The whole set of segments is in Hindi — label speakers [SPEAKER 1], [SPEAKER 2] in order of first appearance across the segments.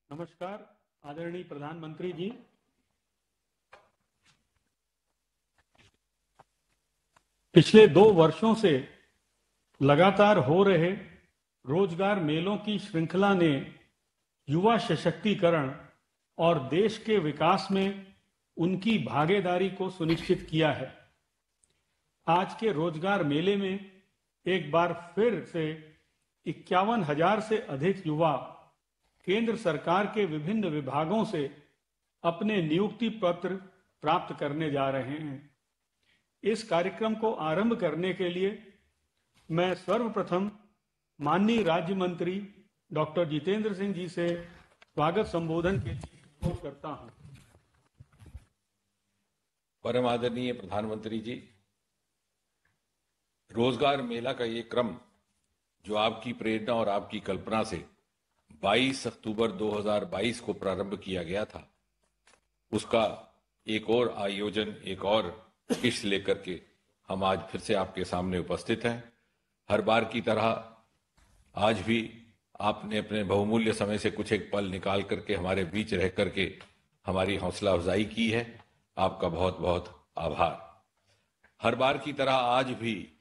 [SPEAKER 1] नमस्कार आदरणीय प्रधानमंत्री जी। पिछले 2 वर्षों से लगातार हो रहे रोजगार मेलों की श्रृंखला ने युवा सशक्तिकरण और देश के विकास में उनकी भागीदारी को सुनिश्चित किया है। आज के रोजगार मेले में एक बार फिर से 51,000 से अधिक युवा केंद्र सरकार के विभिन्न विभागों से अपने नियुक्ति पत्र प्राप्त करने जा रहे हैं। इस कार्यक्रम को आरंभ करने के लिए मैं सर्वप्रथम माननीय राज्य मंत्री डॉक्टर जितेंद्र सिंह जी से स्वागत संबोधन के लिए अनुरोध करता हूं।
[SPEAKER 2] परम आदरणीय प्रधानमंत्री जी, रोजगार मेला का ये क्रम जो आपकी प्रेरणा और आपकी कल्पना से 22 अक्टूबर 2022 को प्रारंभ किया गया था, उसका एक और आयोजन, एक और किस्त लेकर के हम आज फिर से आपके सामने उपस्थित हैं। हर बार की तरह आज भी आपने अपने बहुमूल्य समय से कुछ एक पल निकाल करके हमारे बीच रह करके हमारी हौसला अफजाई की है। आपका बहुत बहुत आभार। हर बार की तरह आज भी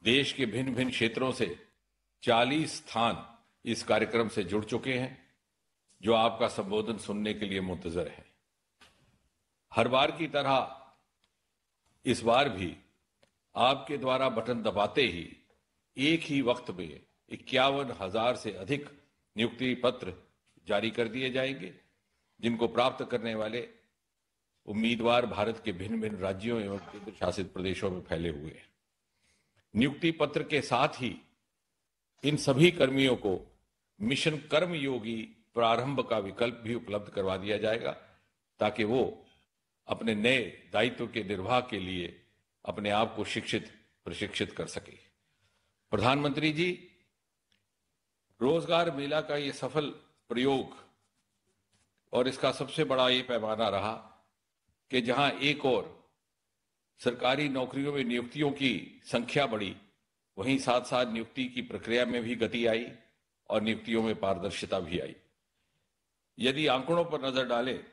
[SPEAKER 2] देश के भिन्न भिन्न क्षेत्रों से 40 स्थान इस कार्यक्रम से जुड़ चुके हैं जो आपका संबोधन सुनने के लिए मुंतजर हैं। हर बार की तरह इस बार भी आपके द्वारा बटन दबाते ही एक ही वक्त में 51,000 से अधिक नियुक्ति पत्र जारी कर दिए जाएंगे, जिनको प्राप्त करने वाले उम्मीदवार भारत के भिन्न भिन्न राज्यों एवं केंद्र शासित प्रदेशों में फैले हुए हैं। नियुक्ति पत्र के साथ ही इन सभी कर्मियों को मिशन कर्मयोगी प्रारंभ का विकल्प भी उपलब्ध करवा दिया जाएगा, ताकि वो अपने नए दायित्व के निर्वाह के लिए अपने आप को प्रशिक्षित कर सके। प्रधानमंत्री जी, रोजगार मेला का ये सफल प्रयोग और इसका सबसे बड़ा ये पैमाना रहा कि जहां एक और सरकारी नौकरियों में नियुक्तियों की संख्या बढ़ी, वहीं साथ साथ नियुक्ति की प्रक्रिया में भी गति आई और नियुक्तियों में पारदर्शिता भी आई। यदि आंकड़ों पर नजर डालें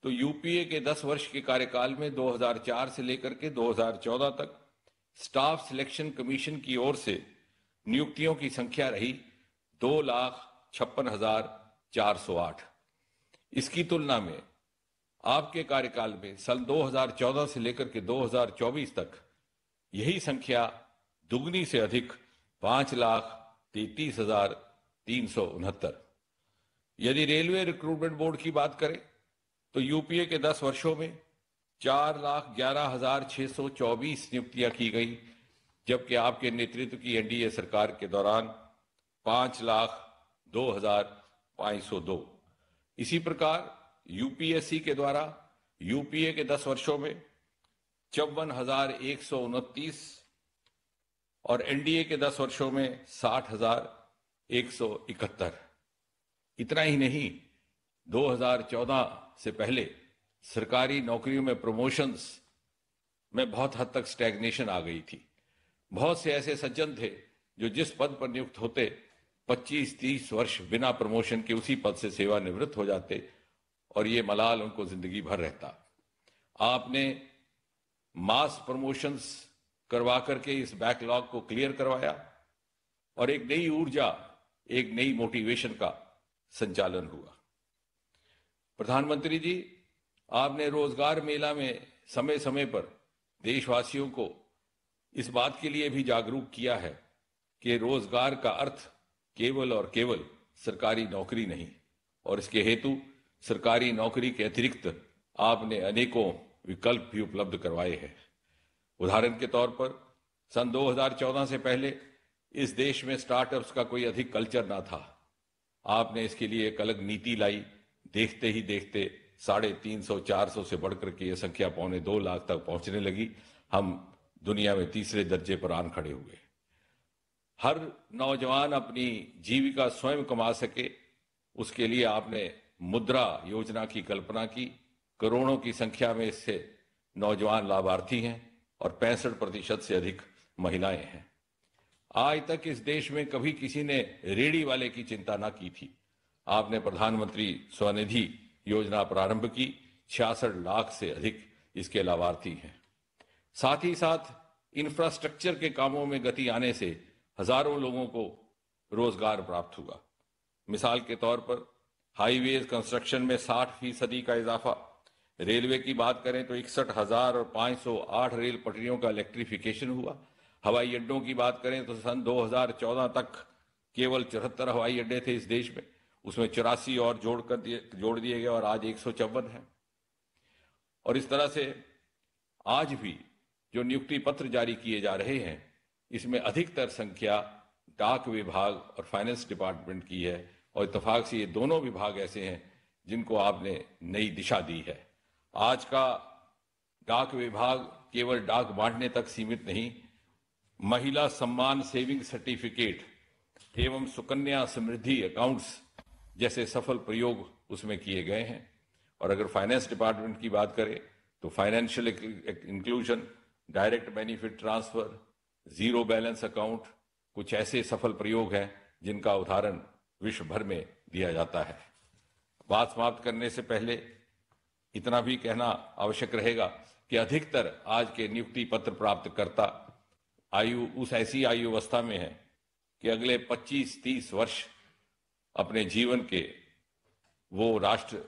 [SPEAKER 2] तो यूपीए के 10 वर्ष के कार्यकाल में 2004 से लेकर के 2014 तक स्टाफ सिलेक्शन कमीशन की ओर से नियुक्तियों की संख्या रही 2,56,408। इसकी तुलना में आपके कार्यकाल में सन 2014 से लेकर के 2024 तक यही संख्या दुगनी से अधिक 5,33,369। यदि रेलवे रिक्रूटमेंट बोर्ड की बात करें तो यूपीए के 10 वर्षों में 4,11,624 नियुक्तियां की गई, जबकि आपके नेतृत्व की एनडीए सरकार के दौरान 5,02,502। इसी प्रकार यूपीएससी के द्वारा यूपीए के 10 वर्षों में 54,129 और एनडीए के 10 वर्षों में 60,171। इतना ही नहीं, 2014 से पहले सरकारी नौकरियों में प्रमोशंस में बहुत हद तक स्टैग्नेशन आ गई थी। बहुत से ऐसे सज्जन थे जो जिस पद पर नियुक्त होते 25-30 वर्ष बिना प्रमोशन के उसी पद से सेवानिवृत्त हो जाते और ये मलाल उनको जिंदगी भर रहता। आपने मास प्रमोशंस करवा करके इस बैकलॉग को क्लियर करवाया और एक नई ऊर्जा, एक नई मोटिवेशन का संचालन हुआ। प्रधानमंत्री जी, आपने रोजगार मेला में समय समय पर देशवासियों को इस बात के लिए भी जागरूक किया है कि रोजगार का अर्थ केवल और केवल सरकारी नौकरी नहीं, और इसके हेतु सरकारी नौकरी के अतिरिक्त आपने अनेकों विकल्प भी उपलब्ध करवाए हैं। उदाहरण के तौर पर सन 2014 से पहले इस देश में स्टार्टअप्स का कोई अधिक कल्चर ना था। आपने इसके लिए एक अलग नीति लाई। देखते ही देखते 350-400 से बढ़कर के ये संख्या 2.25 लाख तक पहुंचने लगी। हम दुनिया में तीसरे दर्जे पर आन खड़े हुए। हर नौजवान अपनी जीविका स्वयं कमा सके, उसके लिए आपने मुद्रा योजना की कल्पना की। करोड़ों की संख्या में इससे नौजवान लाभार्थी हैं और 65% से अधिक महिलाएं हैं। आज तक इस देश में कभी किसी ने रेहड़ी वाले की चिंता ना की थी। आपने प्रधानमंत्री स्वनिधि योजना प्रारंभ की। 66 लाख से अधिक इसके लाभार्थी हैं। साथ ही साथ इंफ्रास्ट्रक्चर के कामों में गति आने से हजारों लोगों को रोजगार प्राप्त हुआ। मिसाल के तौर पर हाईवेज कंस्ट्रक्शन में 60% का इजाफा। रेलवे की बात करें तो 61,508 रेल पटरियों का इलेक्ट्रिफिकेशन हुआ। हवाई अड्डों की बात करें तो सन 2014 तक केवल 74 हवाई अड्डे थे इस देश में, उसमें 84 और जोड़ दिए गए और आज 154 हैं। और इस तरह से आज भी जो नियुक्ति पत्र जारी किए जा रहे हैं, इसमें अधिकतर संख्या डाक विभाग और फाइनेंस डिपार्टमेंट की है। और इत्तेफाक से ये दोनों विभाग ऐसे हैं जिनको आपने नई दिशा दी है। आज का डाक विभाग केवल डाक बांटने तक सीमित नहीं, महिला सम्मान सेविंग सर्टिफिकेट एवं सुकन्या समृद्धि अकाउंट्स जैसे सफल प्रयोग उसमें किए गए हैं। और अगर फाइनेंस डिपार्टमेंट की बात करें तो financial inclusion, direct benefit transfer, zero balance account कुछ ऐसे सफल प्रयोग हैं जिनका उदाहरण विश्व भर में दिया जाता है। बात समाप्त करने से पहले इतना भी कहना आवश्यक रहेगा कि अधिकतर आज के नियुक्ति पत्र प्राप्तकर्ता ऐसी आयु अवस्था में है कि अगले 25-30 वर्ष अपने जीवन के वो राष्ट्र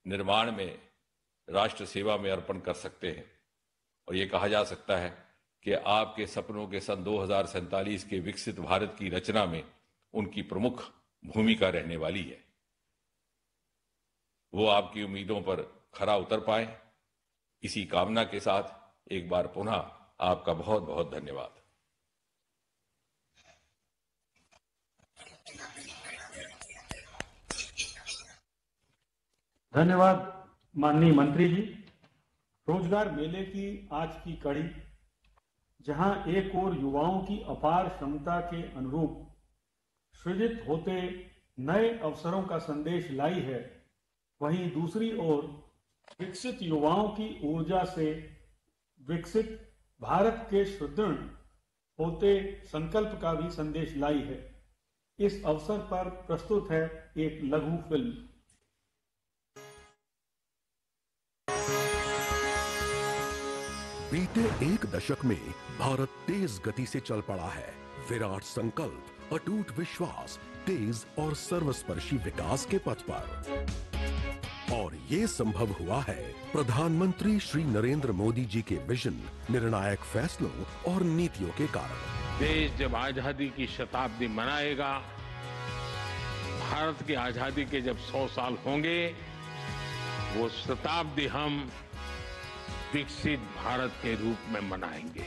[SPEAKER 2] निर्माण में, राष्ट्र सेवा में अर्पण कर सकते हैं। और ये कहा जा सकता है कि आपके सपनों के सन 2047 के विकसित भारत की रचना में उनकी प्रमुख भूमिका रहने वाली है। वो आपकी उम्मीदों पर खरा उतर पाए, इसी कामना के साथ एक बार पुनः आपका बहुत बहुत धन्यवाद।
[SPEAKER 1] धन्यवाद माननीय मंत्री जी। रोजगार मेले की आज की कड़ी, जहां एक ओर युवाओं की अपार क्षमता के अनुरूप सृजित होते नए अवसरों का संदेश लाई है, वहीं दूसरी ओर विकसित युवाओं की ऊर्जा से विकसित भारत के सुदृढ़ होते संकल्प का भी संदेश लाई है। इस अवसर पर प्रस्तुत है एक लघु फिल्म।
[SPEAKER 3] बीते एक दशक में भारत तेज गति से चल पड़ा है। विराट संकल्प, अटूट विश्वास, तेज और सर्वस्पर्शी विकास के पथ पर। और ये संभव हुआ है प्रधानमंत्री श्री नरेंद्र मोदी जी के विजन, निर्णायक फैसलों और नीतियों के कारण।
[SPEAKER 4] देश जब आजादी की शताब्दी मनाएगा, भारत की आजादी के जब 100 साल होंगे, वो शताब्दी हम विकसित भारत के रूप में मनाएंगे।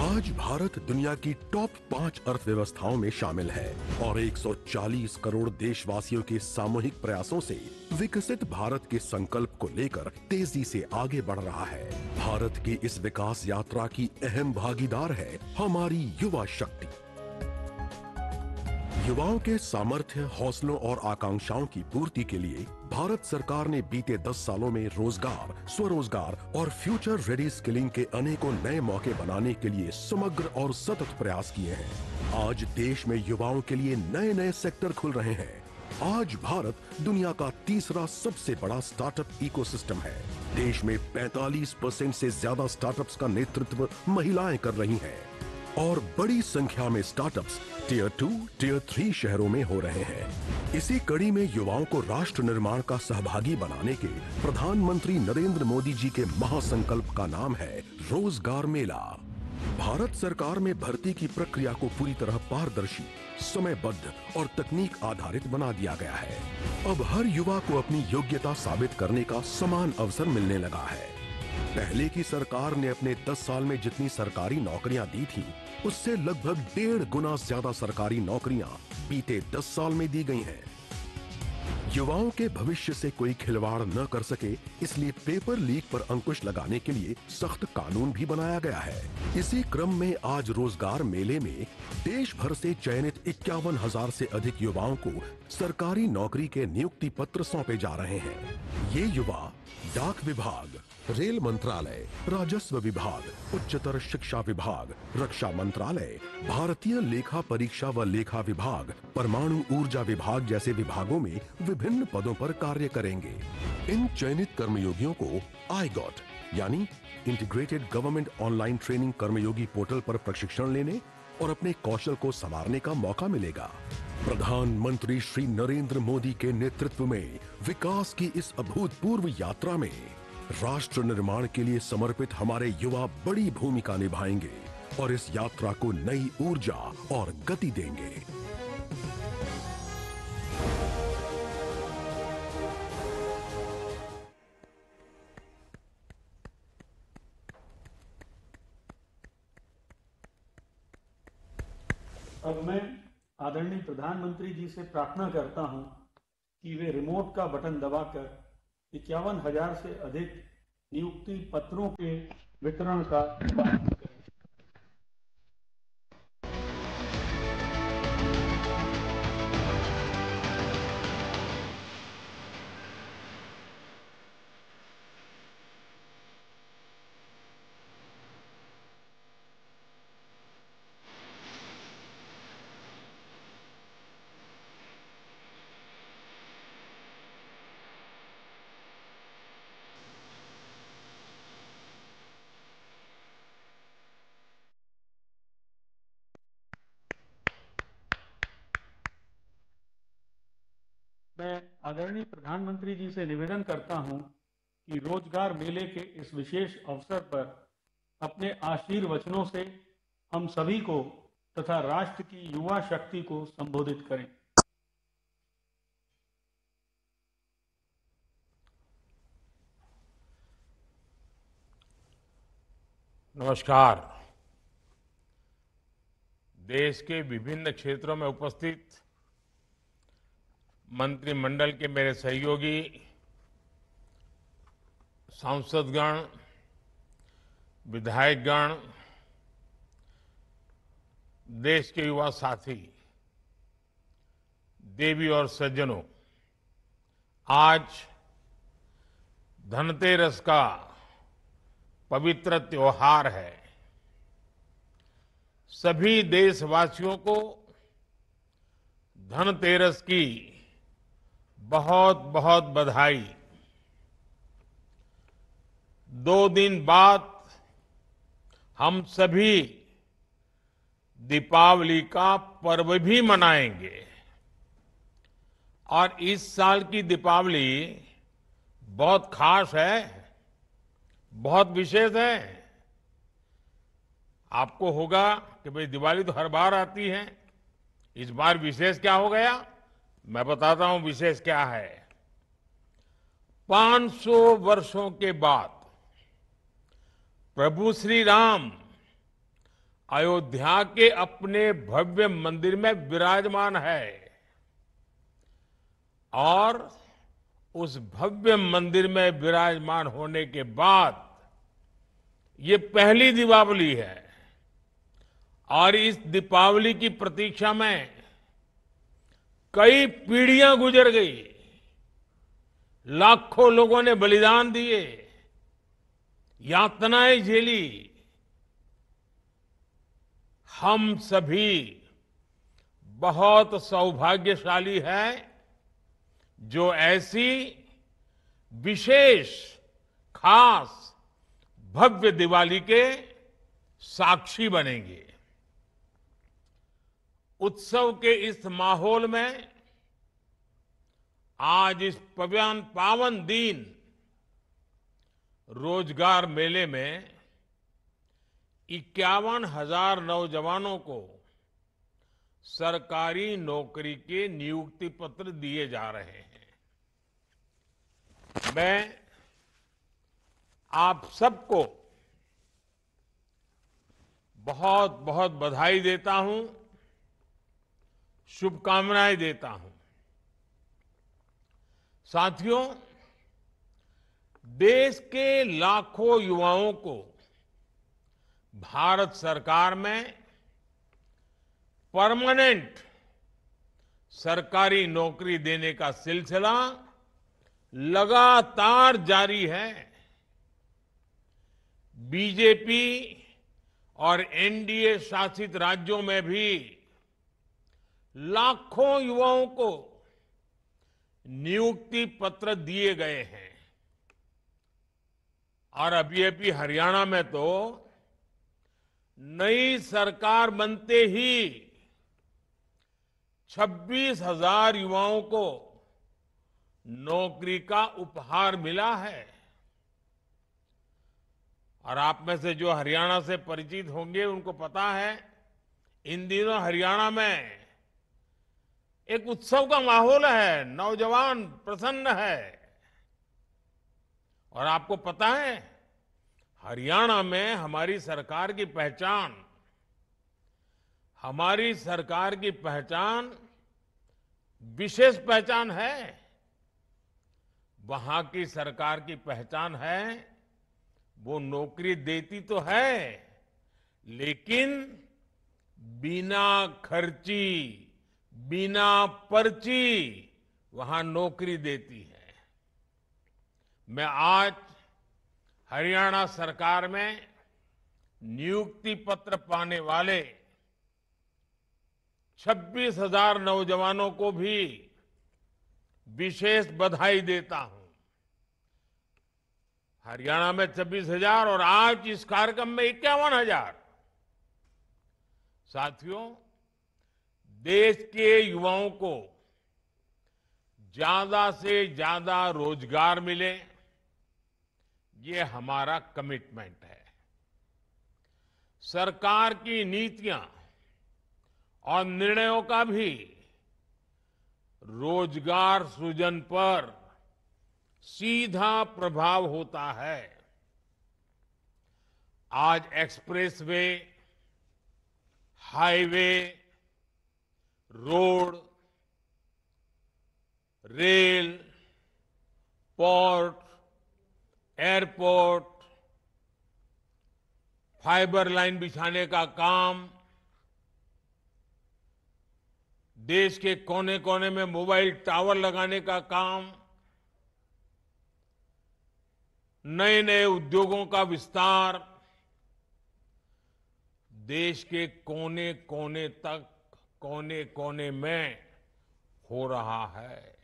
[SPEAKER 3] आज भारत दुनिया की टॉप 5 अर्थव्यवस्थाओं में शामिल है और 140 करोड़ देशवासियों के सामूहिक प्रयासों से विकसित भारत के संकल्प को लेकर तेजी से आगे बढ़ रहा है। भारत की इस विकास यात्रा की अहम भागीदार है हमारी युवा शक्ति। युवाओं के सामर्थ्य, हौसलों और आकांक्षाओं की पूर्ति के लिए भारत सरकार ने बीते 10 सालों में रोजगार, स्वरोजगार और फ्यूचर रेडी स्किलिंग के अनेकों नए मौके बनाने के लिए समग्र और सतत प्रयास किए हैं। आज देश में युवाओं के लिए नए नए सेक्टर खुल रहे हैं। आज भारत दुनिया का तीसरा सबसे बड़ा स्टार्टअप इकोसिस्टम है। देश में 45% से ज्यादा स्टार्टअप्स का नेतृत्व महिलाएं कर रही हैं और बड़ी संख्या में स्टार्टअप्स टियर 2, टियर 3 शहरों में हो रहे हैं। इसी कड़ी में युवाओं को राष्ट्र निर्माण का सहभागी बनाने के प्रधानमंत्री नरेंद्र मोदी जी के महासंकल्प का नाम है रोजगार मेला। भारत सरकार में भर्ती की प्रक्रिया को पूरी तरह पारदर्शी, समयबद्ध और तकनीक आधारित बना दिया गया है। अब हर युवा को अपनी योग्यता साबित करने का समान अवसर मिलने लगा है। पहले की सरकार ने अपने 10 साल में जितनी सरकारी नौकरियां दी थी, उससे लगभग 1.5 गुना ज्यादा सरकारी नौकरियां बीते 10 साल में दी गई हैं। युवाओं के भविष्य से कोई खिलवाड़ न कर सके, इसलिए पेपर लीक पर अंकुश लगाने के लिए सख्त कानून भी बनाया गया है। इसी क्रम में आज रोजगार मेले में देश भर से चयनित 51,000 से अधिक युवाओं को सरकारी नौकरी के नियुक्ति पत्र सौंपे जा रहे हैं। ये युवा डाक विभाग, रेल मंत्रालय, राजस्व विभाग, उच्चतर शिक्षा विभाग, रक्षा मंत्रालय, भारतीय लेखा परीक्षा व लेखा विभाग, परमाणु ऊर्जा विभाग जैसे विभागों में विभिन्न विभिन्न पदों पर कार्य करेंगे। इन चयनित कर्मयोगियों को आईगॉट यानी इंटीग्रेटेड गवर्नमेंट ऑनलाइन ट्रेनिंग कर्मयोगी पोर्टल पर प्रशिक्षण लेने और अपने कौशल को संवारने का मौका मिलेगा। प्रधानमंत्री श्री नरेंद्र मोदी के नेतृत्व में विकास की इस अभूतपूर्व यात्रा में राष्ट्र निर्माण के लिए समर्पित हमारे युवा बड़ी भूमिका निभाएंगे और इस यात्रा को नई ऊर्जा और गति देंगे।
[SPEAKER 1] अब मैं आदरणीय प्रधानमंत्री जी से प्रार्थना करता हूं कि वे रिमोट का बटन दबाकर 51,000 से अधिक नियुक्ति पत्रों के वितरण का शुभारंभ करें। मैं आदरणीय प्रधानमंत्री जी से निवेदन करता हूं कि रोजगार मेले के इस विशेष अवसर पर अपने आशीर्वचनों से हम सभी को तथा राष्ट्र की युवा शक्ति को संबोधित करें।
[SPEAKER 4] नमस्कार। देश के विभिन्न क्षेत्रों में उपस्थित मंत्रिमंडल के मेरे सहयोगी, सांसदगण, विधायकगण, देश के युवा साथी, देवी और सज्जनों, आज धनतेरस का पवित्र त्योहार है। सभी देशवासियों को धनतेरस की बहुत बहुत बधाई। 2 दिन बाद हम सभी दीपावली का पर्व भी मनाएंगे और इस साल की दीपावली बहुत खास है, बहुत विशेष है। आपको होगा कि भाई दिवाली तो हर बार आती है, इस बार विशेष क्या हो गया? मैं बताता हूं विशेष क्या है। 500 वर्षों के बाद प्रभु श्री राम अयोध्या के अपने भव्य मंदिर में विराजमान है और उस भव्य मंदिर में विराजमान होने के बाद ये पहली दीपावली है और इस दीपावली की प्रतीक्षा में कई पीढ़ियां गुजर गई। लाखों लोगों ने बलिदान दिए, यातनाएं झेली। हम सभी बहुत सौभाग्यशाली हैं जो ऐसी विशेष, खास, भव्य दिवाली के साक्षी बनेंगे। उत्सव के इस माहौल में आज इस पावन दिन रोजगार मेले में 51,000 नौजवानों को सरकारी नौकरी के नियुक्ति पत्र दिए जा रहे हैं। मैं आप सबको बहुत बहुत बधाई देता हूं, शुभकामनाएं देता हूं। साथियों, देश के लाखों युवाओं को भारत सरकार में परमानेंट सरकारी नौकरी देने का सिलसिला लगातार जारी है। बीजेपी और एनडीए शासित राज्यों में भी लाखों युवाओं को नियुक्ति पत्र दिए गए हैं और अभी हरियाणा में तो नई सरकार बनते ही 26,000 युवाओं को नौकरी का उपहार मिला है। और आप में से जो हरियाणा से परिचित होंगे उनको पता है, इन दिनों हरियाणा में एक उत्सव का माहौल है, नौजवान प्रसन्न है। और आपको पता है, हरियाणा में हमारी सरकार की पहचान विशेष पहचान है। वहां की सरकार की पहचान है, वो नौकरी देती तो है, लेकिन बिना खर्ची, बिना पर्ची वहां नौकरी देती है। मैं आज हरियाणा सरकार में नियुक्ति पत्र पाने वाले 26,000 नौजवानों को भी विशेष बधाई देता हूं। हरियाणा में 26,000 और आज इस कार्यक्रम में 51,000। साथियों, देश के युवाओं को ज्यादा से ज्यादा रोजगार मिले, ये हमारा कमिटमेंट है। सरकार की नीतियां और निर्णयों का भी रोजगार सृजन पर सीधा प्रभाव होता है। आज expressway, highway, road, rail, port, airport, fibre line बिछाने का काम, देश के कोने कोने में मोबाइल टावर लगाने का काम, नए नए उद्योगों का विस्तार, देश के कोने कोने तक, कोने कोने में हो रहा है।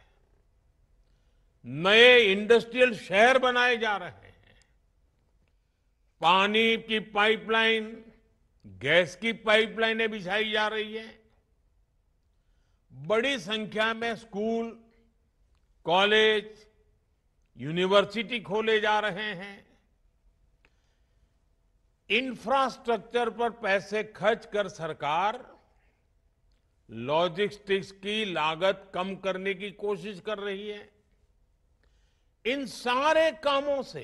[SPEAKER 4] नए इंडस्ट्रियल शहर बनाए जा रहे हैं। पानी की पाइपलाइन, गैस की पाइपलाइनें बिछाई जा रही है। बड़ी संख्या में स्कूल, कॉलेज, यूनिवर्सिटी खोले जा रहे हैं। इंफ्रास्ट्रक्चर पर पैसे खर्च कर सरकार लॉजिस्टिक्स की लागत कम करने की कोशिश कर रही है। इन सारे कामों से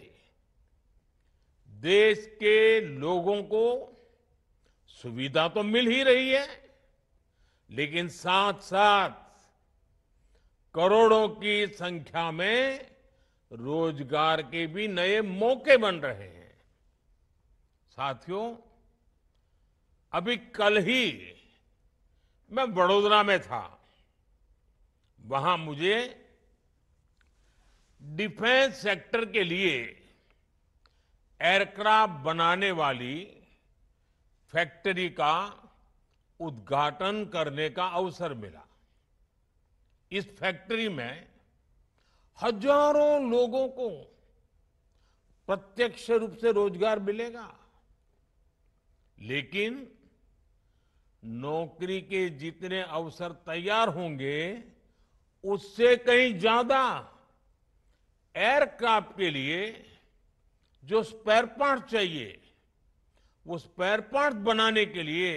[SPEAKER 4] देश के लोगों को सुविधा तो मिल ही रही है, लेकिन साथ साथ करोड़ों की संख्या में रोजगार के भी नए मौके बन रहे हैं। साथियों, अभी कल ही मैं वडोदरा में था। वहां मुझे डिफेंस सेक्टर के लिए एयरक्राफ्ट बनाने वाली फैक्ट्री का उद्घाटन करने का अवसर मिला। इस फैक्ट्री में हजारों लोगों को प्रत्यक्ष रूप से रोजगार मिलेगा, लेकिन नौकरी के जितने अवसर तैयार होंगे, उससे कहीं ज्यादा एयरक्राफ्ट के लिए जो स्पेयर पार्ट चाहिए, वो स्पेयर पार्ट बनाने के लिए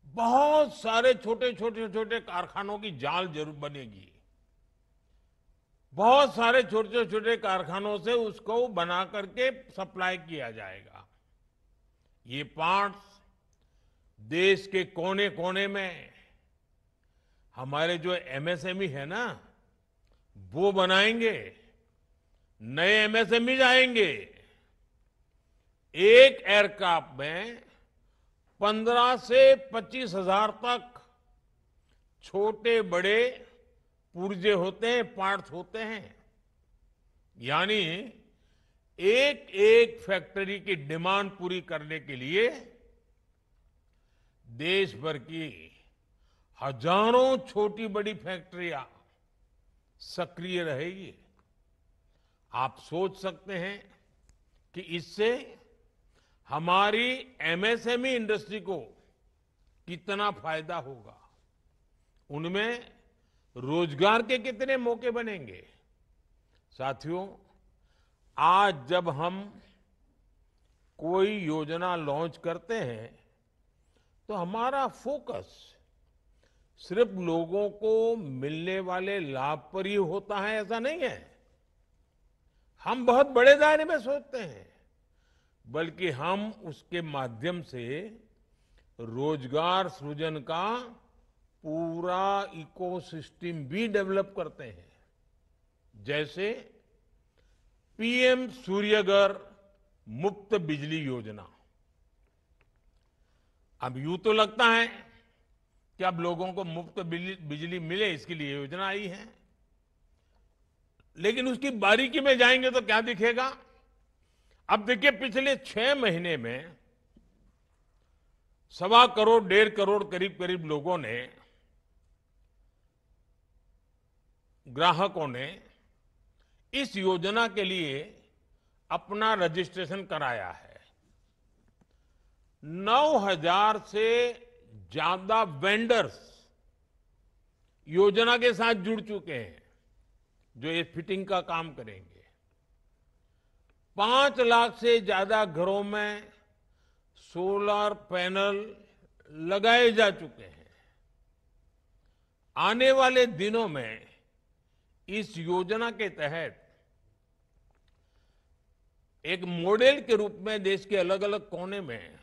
[SPEAKER 4] बहुत सारे छोटे छोटे छोटे कारखानों की जाल जरूर बनेगी। बहुत सारे छोटे छोटे कारखानों से उसको बना करके सप्लाई किया जाएगा। ये पार्ट्स देश के कोने कोने में हमारे जो एमएसएमई है ना, वो बनाएंगे। नए एमएसएमई आएंगे। एक एयरक्राफ्ट में 15 से 25,000 तक छोटे बड़े पुर्जे होते हैं, पार्ट्स होते हैं। यानी एक एक फैक्ट्री की डिमांड पूरी करने के लिए देश भर की हजारों छोटी बड़ी फैक्ट्रियां सक्रिय रहेगी। आप सोच सकते हैं कि इससे हमारी एमएसएमई इंडस्ट्री को कितना फायदा होगा, उनमें रोजगार के कितने मौके बनेंगे। साथियों, आज जब हम कोई योजना लॉन्च करते हैं तो हमारा फोकस सिर्फ लोगों को मिलने वाले लाभ पर ही होता है, ऐसा नहीं है। हम बहुत बड़े दायरे में सोचते हैं, बल्कि हम उसके माध्यम से रोजगार सृजन का पूरा इकोसिस्टम भी डेवलप करते हैं। जैसे पीएम सूर्यघर मुफ्त बिजली योजना। अब यूं तो लगता है कि अब लोगों को मुफ्त बिजली मिले, इसके लिए योजना आई है, लेकिन उसकी बारीकी में जाएंगे तो क्या दिखेगा। अब देखिए, पिछले 6 महीने में 1.25 करोड़ 1.5 करोड़ करीब लोगों ने, ग्राहकों ने इस योजना के लिए अपना रजिस्ट्रेशन कराया है। 9,000 से ज्यादा वेंडर्स योजना के साथ जुड़ चुके हैं जो ये फिटिंग का काम करेंगे। 5 लाख से ज्यादा घरों में सोलर पैनल लगाए जा चुके हैं। आने वाले दिनों में इस योजना के तहत एक मॉडल के रूप में देश के अलग अलग कोने में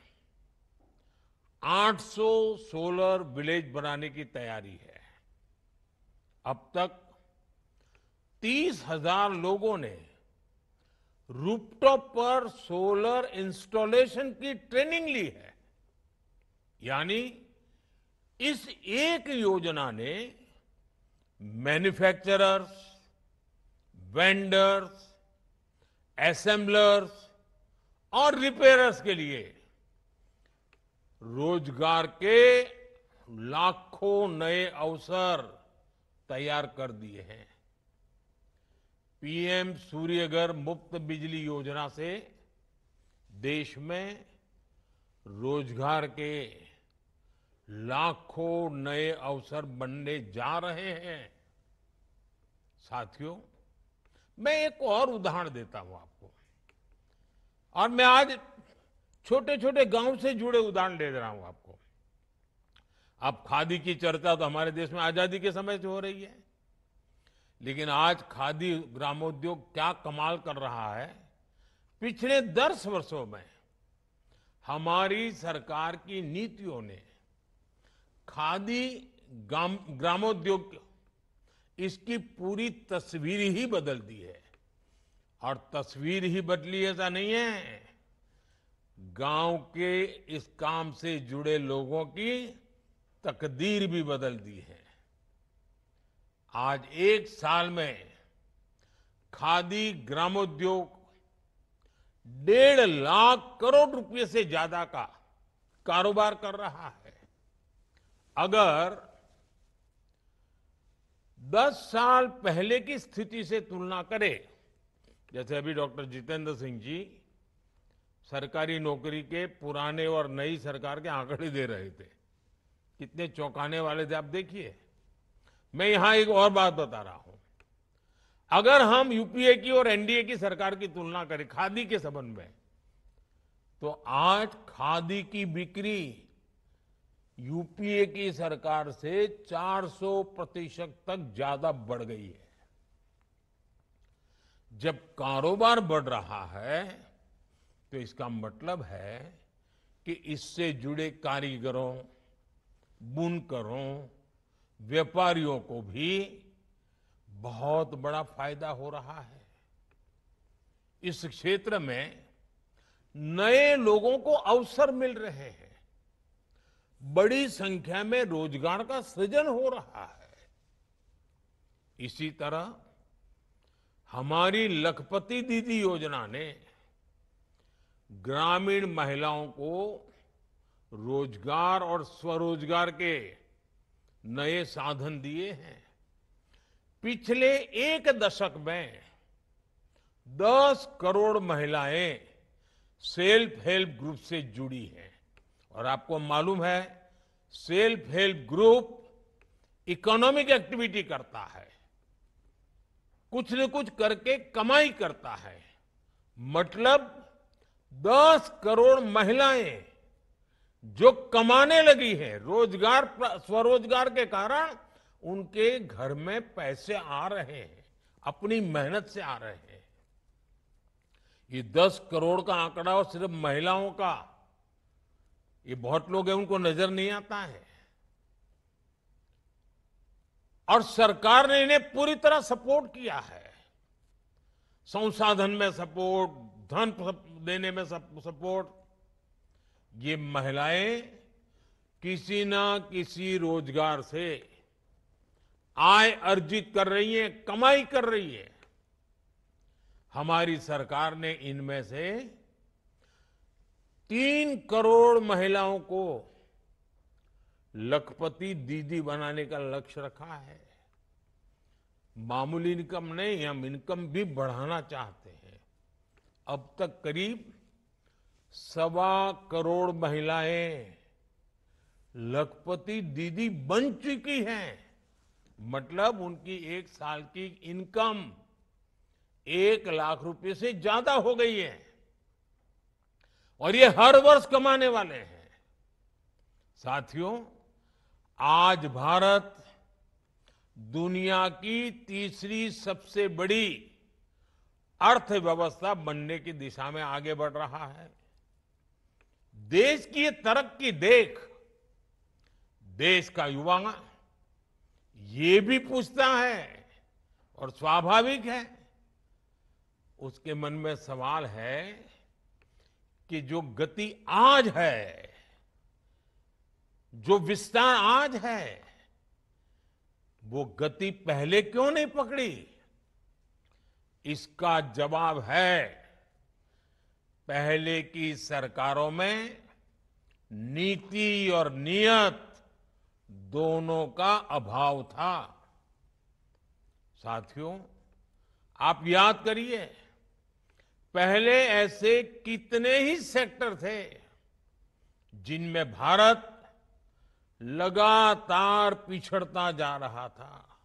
[SPEAKER 4] 800 सोलर विलेज बनाने की तैयारी है। अब तक 30,000 लोगों ने रूफटॉप पर सोलर इंस्टॉलेशन की ट्रेनिंग ली है। यानी इस एक योजना ने मैन्युफैक्चरर्स, वेंडर्स, असेंबलर्स और रिपेयरर्स के लिए रोजगार के लाखों नए अवसर तैयार कर दिए हैं। पीएम सूर्यघर मुफ्त बिजली योजना से देश में रोजगार के लाखों नए अवसर बनने जा रहे हैं। साथियों, मैं एक और उदाहरण देता हूं आपको, और मैं आज छोटे छोटे गांव से जुड़े उदाहरण दे रहा हूं आपको। अब खादी की चर्चा तो हमारे देश में आजादी के समय से हो रही है, लेकिन आज खादी ग्रामोद्योग क्या कमाल कर रहा है। पिछले 10 वर्षों में हमारी सरकार की नीतियों ने खादी ग्रामोद्योग, इसकी पूरी तस्वीर ही बदल दी है। और तस्वीर ही बदली ऐसा नहीं है, गांव के इस काम से जुड़े लोगों की तकदीर भी बदल दी है। आज 1 साल में खादी ग्रामोद्योग 1.5 लाख करोड़ रुपए से ज्यादा का कारोबार कर रहा है। अगर 10 साल पहले की स्थिति से तुलना करें, जैसे अभी डॉक्टर जितेंद्र सिंह जी सरकारी नौकरी के पुराने और नई सरकार के आंकड़े दे रहे थे, कितने चौंकाने वाले थे आप देखिए। मैं यहां एक और बात बता रहा हूं, अगर हम यूपीए की और एनडीए की सरकार की तुलना करें खादी के संबंध में, तो आज खादी की बिक्री यूपीए की सरकार से 400% तक ज्यादा बढ़ गई है। जब कारोबार बढ़ रहा है तो इसका मतलब है कि इससे जुड़े कारीगरों, बुनकरों, व्यापारियों को भी बहुत बड़ा फायदा हो रहा है। इस क्षेत्र में नए लोगों को अवसर मिल रहे हैं, बड़ी संख्या में रोजगार का सृजन हो रहा है। इसी तरह हमारी लखपति दीदी योजना ने ग्रामीण महिलाओं को रोजगार और स्वरोजगार के नए साधन दिए हैं। पिछले एक दशक में 10 करोड़ महिलाएं सेल्फ हेल्प ग्रुप से जुड़ी हैं। और आपको मालूम है, self help group economic activity करता है, कुछ न कुछ करके कमाई करता है। मतलब 10 करोड़ महिलाएं जो कमाने लगी है, रोजगार स्वरोजगार के कारण उनके घर में पैसे आ रहे हैं, अपनी मेहनत से आ रहे हैं। ये 10 करोड़ का आंकड़ा और सिर्फ महिलाओं का, ये बहुत लोग हैं उनको नजर नहीं आता है। और सरकार ने इन्हें पूरी तरह सपोर्ट किया है, संसाधन में सपोर्ट, धन देने में सपोर्ट। ये महिलाएं किसी ना किसी रोजगार से आय अर्जित कर रही हैं, कमाई कर रही है। हमारी सरकार ने इनमें से 3 करोड़ महिलाओं को लखपति दीदी बनाने का लक्ष्य रखा है। मामूली इनकम नहीं, हम इनकम भी बढ़ाना चाहते हैं। अब तक करीब 1.25 करोड़ महिलाएं लखपति दीदी बन चुकी हैं। मतलब उनकी एक साल की इनकम 1 लाख रुपए से ज्यादा हो गई है। और ये हर वर्ष कमाने वाले हैं। साथियों, आज भारत दुनिया की तीसरी सबसे बड़ी अर्थव्यवस्था बनने की दिशा में आगे बढ़ रहा है। देश की ये तरक्की देख देश का युवा ये भी पूछता है, और स्वाभाविक है, उसके मन में सवाल है कि जो गति आज है, जो विस्तार आज है, वो गति पहले क्यों नहीं पकड़ी? इसका जवाब है, पहले की सरकारों में नीति और नियत दोनों का अभाव था। साथियों, आप याद करिए, पहले ऐसे कितने ही सेक्टर थे जिनमें भारत लगातार पिछड़ता जा रहा था।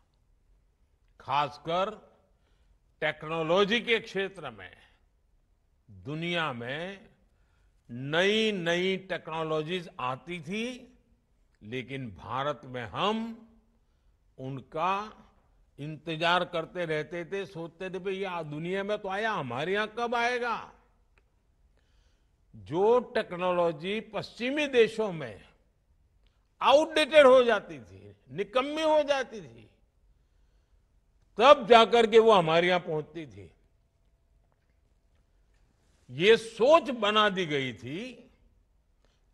[SPEAKER 4] खासकर टेक्नोलॉजी के क्षेत्र में दुनिया में नई नई टेक्नोलॉजीज आती थी, लेकिन भारत में हम उनका इंतजार करते रहते थे, सोचते थे भाई ये दुनिया में तो आया, हमारे यहां कब आएगा। जो टेक्नोलॉजी पश्चिमी देशों में आउटडेटेड हो जाती थी, निकम्मी हो जाती थी, तब जाकर के वो हमारे यहां पहुंचती थी। ये सोच बना दी गई थी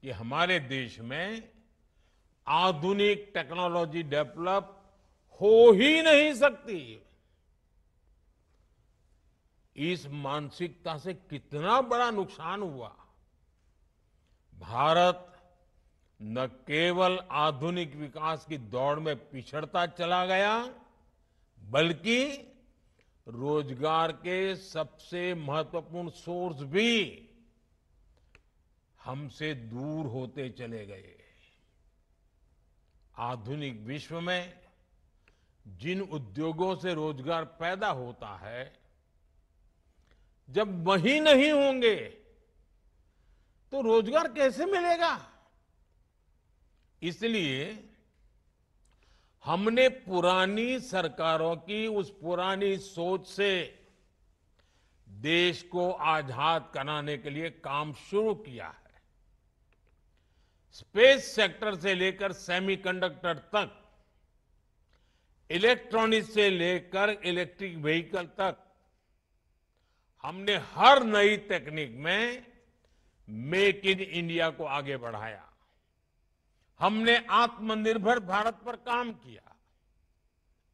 [SPEAKER 4] कि हमारे देश में आधुनिक टेक्नोलॉजी डेवलप हो ही नहीं सकती। इस मानसिकता से कितना बड़ा नुकसान हुआ। भारत न केवल आधुनिक विकास की दौड़ में पिछड़ता चला गया, बल्कि रोजगार के सबसे महत्वपूर्ण सोर्स भी हमसे दूर होते चले गए। आधुनिक विश्व में जिन उद्योगों से रोजगार पैदा होता है, जब वही नहीं होंगे तो रोजगार कैसे मिलेगा? इसलिए हमने पुरानी सरकारों की उस पुरानी सोच से देश को आजाद कराने के लिए काम शुरू किया है। स्पेस सेक्टर से लेकर सेमीकंडक्टर तक, इलेक्ट्रॉनिक्स से लेकर इलेक्ट्रिक व्हीकल तक, हमने हर नई तकनीक में मेक इन इंडिया को आगे बढ़ाया। हमने आत्मनिर्भर भारत पर काम किया।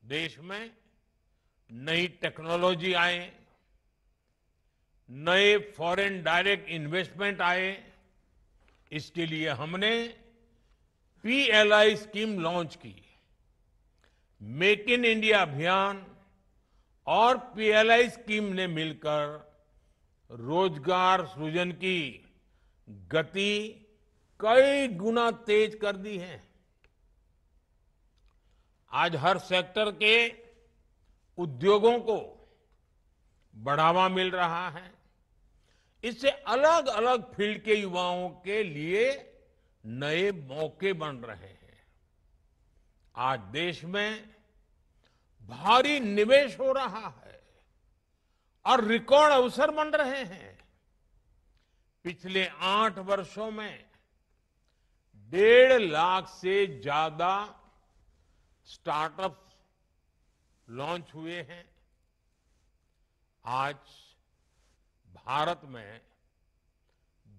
[SPEAKER 4] देश में नई टेक्नोलॉजी आए, नए फॉरेन डायरेक्ट इन्वेस्टमेंट आए। इसके लिए हमने PLI स्कीम लॉन्च की। मेक इन इंडिया अभियान और पीएलआई स्कीम ने मिलकर रोजगार सृजन की गति कई गुना तेज कर दी है। आज हर सेक्टर के उद्योगों को बढ़ावा मिल रहा है। इससे अलग अलग फील्ड के युवाओं के लिए नए मौके बन रहे हैं। आज देश में भारी निवेश हो रहा है और रिकॉर्ड अवसर बन रहे हैं। पिछले 8 वर्षों में 1.5 लाख से ज्यादा स्टार्टअप्स लॉन्च हुए हैं। आज भारत में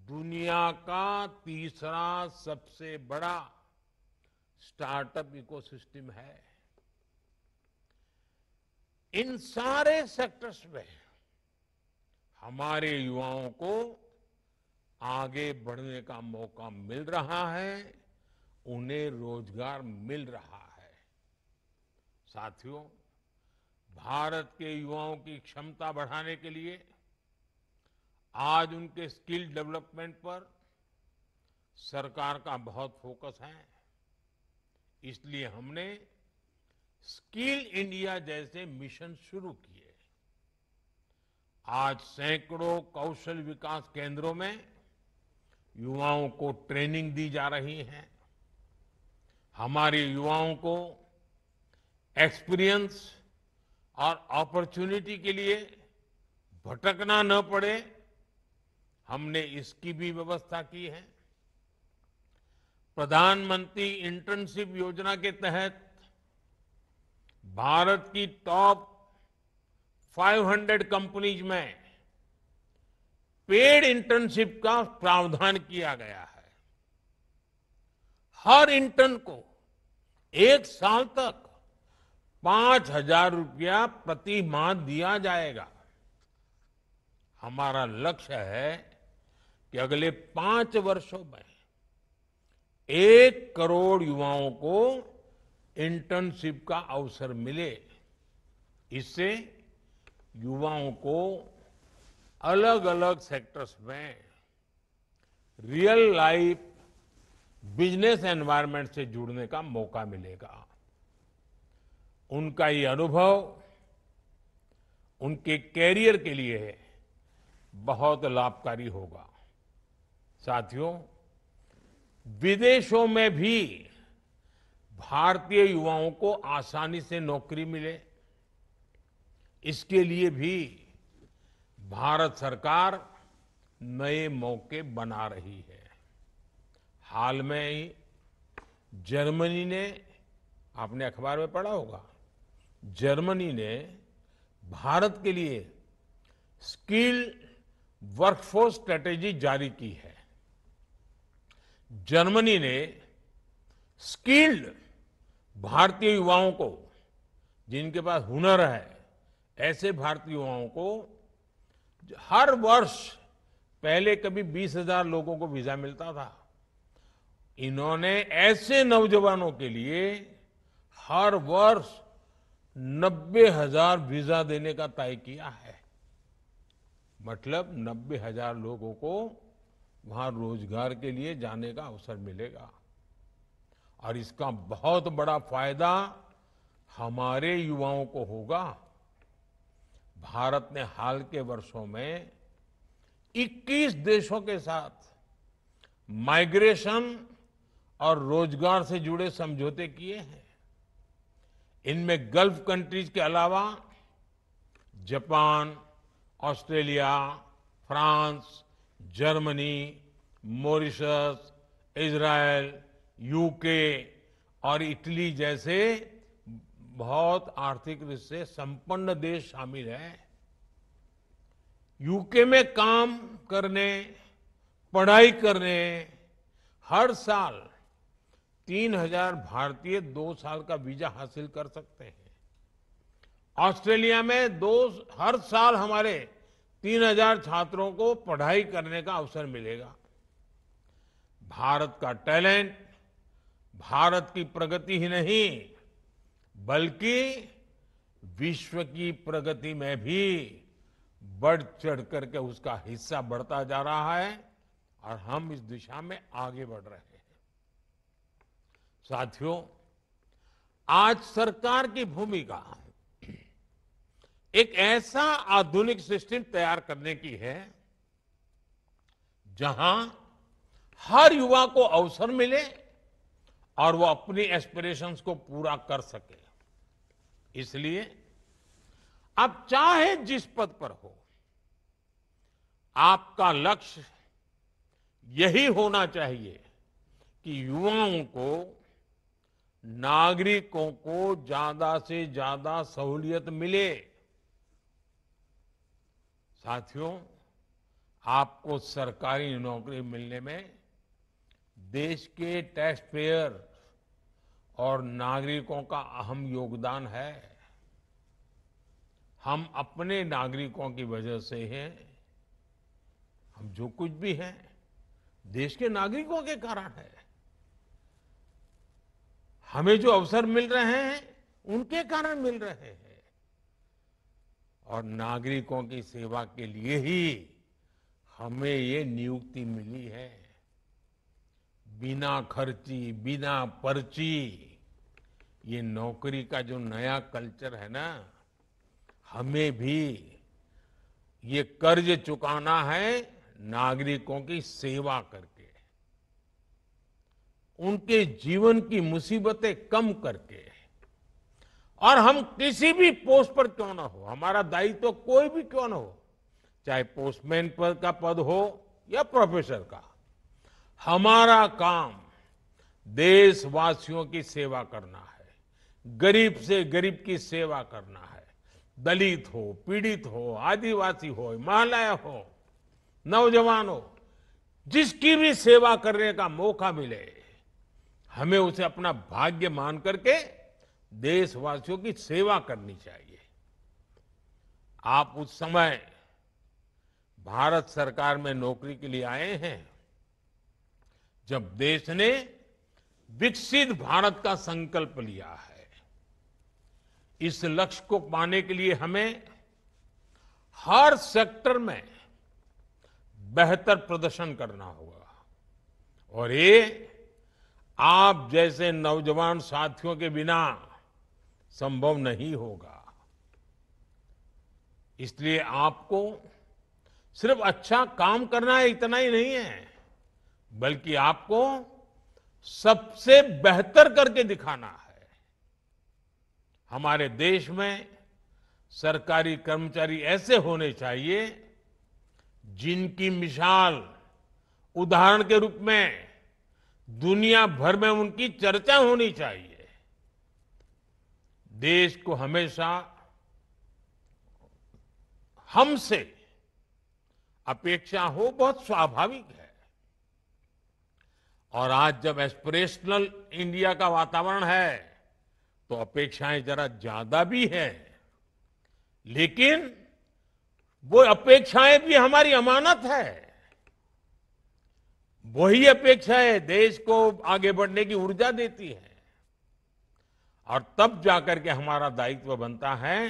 [SPEAKER 4] दुनिया का तीसरा सबसे बड़ा स्टार्टअप इकोसिस्टम है। इन सारे सेक्टर्स में हमारे युवाओं को आगे बढ़ने का मौका मिल रहा है, उन्हें रोजगार मिल रहा है। साथियों, भारत के युवाओं की क्षमता बढ़ाने के लिए आज उनके स्किल डेवलपमेंट पर सरकार का बहुत फोकस है। इसलिए हमने स्किल इंडिया जैसे मिशन शुरू किए। आज सैकड़ों कौशल विकास केंद्रों में युवाओं को ट्रेनिंग दी जा रही है। हमारे युवाओं को एक्सपीरियंस और अपॉर्चुनिटी के लिए भटकना न पड़े, हमने इसकी भी व्यवस्था की है। प्रधानमंत्री इंटर्नशिप योजना के तहत भारत की टॉप 500 कंपनीज में पेड इंटर्नशिप का प्रावधान किया गया है। हर इंटर्न को 1 साल तक 5,000 रुपया प्रति माह दिया जाएगा। हमारा लक्ष्य है कि अगले 5 वर्षों में 1 करोड़ युवाओं को इंटर्नशिप का अवसर मिले। इससे युवाओं को अलग अलग सेक्टर्स में रियल लाइफ बिजनेस एनवायरनमेंट से जुड़ने का मौका मिलेगा। उनका ये अनुभव उनके कैरियर के लिए बहुत लाभकारी होगा। साथियों, विदेशों में भी भारतीय युवाओं को आसानी से नौकरी मिले, इसके लिए भी भारत सरकार नए मौके बना रही है। हाल में ही जर्मनी ने, आपने अखबार में पढ़ा होगा, जर्मनी ने भारत के लिए स्किल वर्कफोर्स स्ट्रेटेजी जारी की है। जर्मनी ने स्किल्ड भारतीय युवाओं को, जिनके पास हुनर है, ऐसे भारतीय युवाओं को हर वर्ष, पहले कभी 20,000 लोगों को वीजा मिलता था, इन्होंने ऐसे नौजवानों के लिए हर वर्ष 90,000 वीजा देने का तय किया है। मतलब 90,000 लोगों को वहां रोजगार के लिए जाने का अवसर मिलेगा। और इसका बहुत बड़ा फायदा हमारे युवाओं को होगा। भारत ने हाल के वर्षों में 21 देशों के साथ माइग्रेशन और रोजगार से जुड़े समझौते किए हैं। इनमें गल्फ कंट्रीज के अलावा Japan, Australia, France, Germany, Mauritius, Israel, UK और इटली जैसे बहुत आर्थिक रूप से संपन्न देश शामिल हैं। यूके में काम करने, पढ़ाई करने हर साल 3,000 भारतीय 2 साल का वीजा हासिल कर सकते हैं। ऑस्ट्रेलिया में हर साल हमारे 3,000 छात्रों को पढ़ाई करने का अवसर मिलेगा। भारत का टैलेंट भारत की प्रगति ही नहीं, बल्कि विश्व की प्रगति में भी बढ़ चढ़ करके उसका हिस्सा बढ़ता जा रहा है और हम इस दिशा में आगे बढ़ रहे हैं। साथियों, आज सरकार की भूमिका एक ऐसा आधुनिक सिस्टम तैयार करने की है जहां हर युवा को अवसर मिले और वो अपनी एस्पिरेशंस को पूरा कर सके। इसलिए आप चाहे जिस पद पर हो, आपका लक्ष्य यही होना चाहिए कि युवाओं को, नागरिकों को ज्यादा से ज्यादा सहूलियत मिले। साथियों, आपको सरकारी नौकरी मिलने में देश के टैक्स पेयर और नागरिकों का अहम योगदान है। हम अपने नागरिकों की वजह से हैं, हम जो कुछ भी हैं देश के नागरिकों के कारण है। हमें जो अवसर मिल रहे हैं उनके कारण मिल रहे हैं और नागरिकों की सेवा के लिए ही हमें ये नियुक्ति मिली है। बिना खर्ची, बिना पर्ची, ये नौकरी का जो नया कल्चर है ना, हमें भी ये कर्ज चुकाना है नागरिकों की सेवा करके, उनके जीवन की मुसीबतें कम करके। और हम किसी भी पोस्ट पर क्यों ना हो, हमारा दायित्व कोई भी क्यों ना हो, चाहे पोस्टमैन पद का पद हो या प्रोफेसर का, हमारा काम देशवासियों की सेवा करना है। गरीब से गरीब की सेवा करना है। दलित हो, पीड़ित हो, आदिवासी हो, महिलाएं हो, नौजवान हो, जिसकी भी सेवा करने का मौका मिले, हमें उसे अपना भाग्य मान करके देशवासियों की सेवा करनी चाहिए। आप उस समय भारत सरकार में नौकरी के लिए आए हैं जब देश ने विकसित भारत का संकल्प लिया है। इस लक्ष्य को पाने के लिए हमें हर सेक्टर में बेहतर प्रदर्शन करना होगा और ये आप जैसे नौजवान साथियों के बिना संभव नहीं होगा। इसलिए आपको सिर्फ अच्छा काम करना है इतना ही नहीं है, बल्कि आपको सबसे बेहतर करके दिखाना है। हमारे देश में सरकारी कर्मचारी ऐसे होने चाहिए जिनकी मिसाल उदाहरण के रूप में दुनिया भर में उनकी चर्चा होनी चाहिए। देश को हमेशा हमसे अपेक्षा हो बहुत स्वाभाविक है और आज जब एस्पिरेशनल इंडिया का वातावरण है तो अपेक्षाएं जरा ज्यादा भी है, लेकिन वो अपेक्षाएं भी हमारी अमानत है। वही अपेक्षाएं देश को आगे बढ़ने की ऊर्जा देती है और तब जाकर के हमारा दायित्व बनता है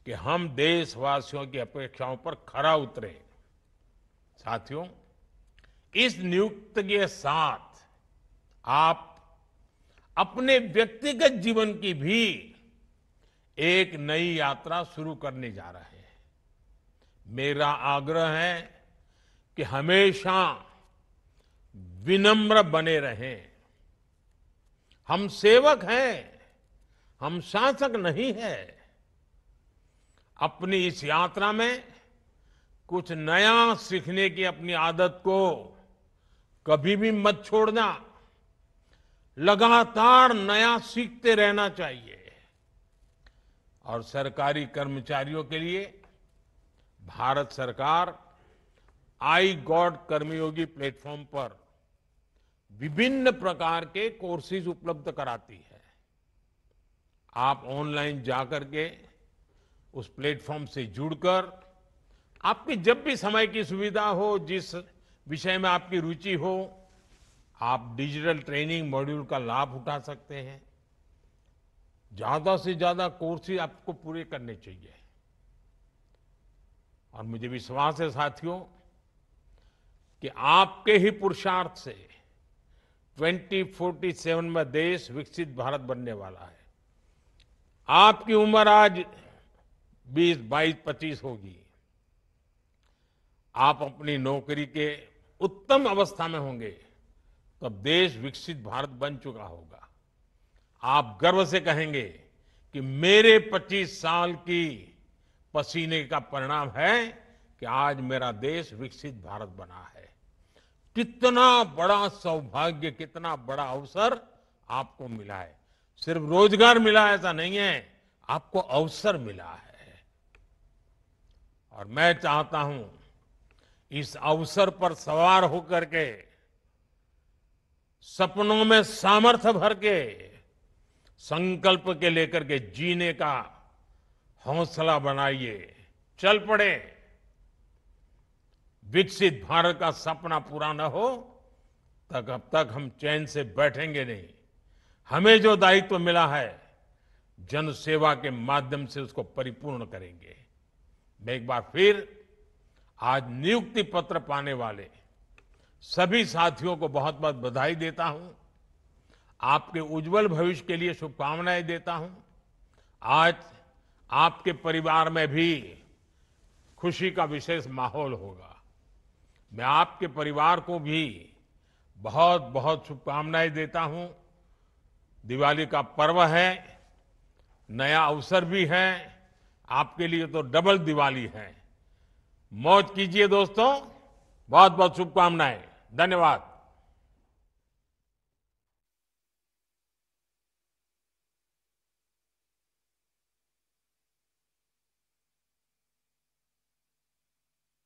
[SPEAKER 4] कि हम देशवासियों की अपेक्षाओं पर खरा उतरे। साथियों, इस नियुक्ति के साथ आप अपने व्यक्तिगत जीवन की भी एक नई यात्रा शुरू करने जा रहे हैं। मेरा आग्रह है कि हमेशा विनम्र बने रहें। हम सेवक हैं, हम शासक नहीं है। अपनी इस यात्रा में कुछ नया सीखने की अपनी आदत को कभी भी मत छोड़ना। लगातार नया सीखते रहना चाहिए और सरकारी कर्मचारियों के लिए भारत सरकार आई गॉड कर्मयोगी प्लेटफॉर्म पर विभिन्न प्रकार के कोर्सेज उपलब्ध कराती है। आप ऑनलाइन जाकर के उस प्लेटफॉर्म से जुड़कर आपकी जब भी समय की सुविधा हो, जिस विषय में आपकी रुचि हो, आप डिजिटल ट्रेनिंग मॉड्यूल का लाभ उठा सकते हैं। ज्यादा से ज्यादा कोर्स ही आपको पूरे करने चाहिए। और मुझे विश्वास है साथियों कि आपके ही पुरुषार्थ से 2047 में देश विकसित भारत बनने वाला है। आपकी उम्र आज 20, 22, 25 होगी। आप अपनी नौकरी के उत्तम अवस्था में होंगे तब देश विकसित भारत बन चुका होगा। आप गर्व से कहेंगे कि मेरे 25 साल की पसीने का परिणाम है कि आज मेरा देश विकसित भारत बना है। कितना बड़ा सौभाग्य, कितना बड़ा अवसर आपको मिला है। सिर्फ रोजगार मिला ऐसा नहीं है, आपको अवसर मिला है। और मैं चाहता हूं इस अवसर पर सवार होकर के सपनों में सामर्थ्य भर के संकल्प के लेकर के जीने का हौसला बनाइए। चल पड़े। विकसित भारत का सपना पूरा न हो तक अब तक हम चैन से बैठेंगे नहीं। हमें जो दायित्व मिला है जन सेवा के माध्यम से उसको परिपूर्ण करेंगे। मैं एक बार फिर आज नियुक्ति पत्र पाने वाले सभी साथियों को बहुत बहुत बधाई देता हूं। आपके उज्जवल भविष्य के लिए शुभकामनाएं देता हूं। आज आपके परिवार में भी खुशी का विशेष माहौल होगा। मैं आपके परिवार को भी बहुत बहुत शुभकामनाएं देता हूं। दिवाली का पर्व है, नया अवसर भी है, आपके लिए तो डबल दिवाली है। मौज कीजिए दोस्तों। बहुत बहुत शुभकामनाएं। धन्यवाद।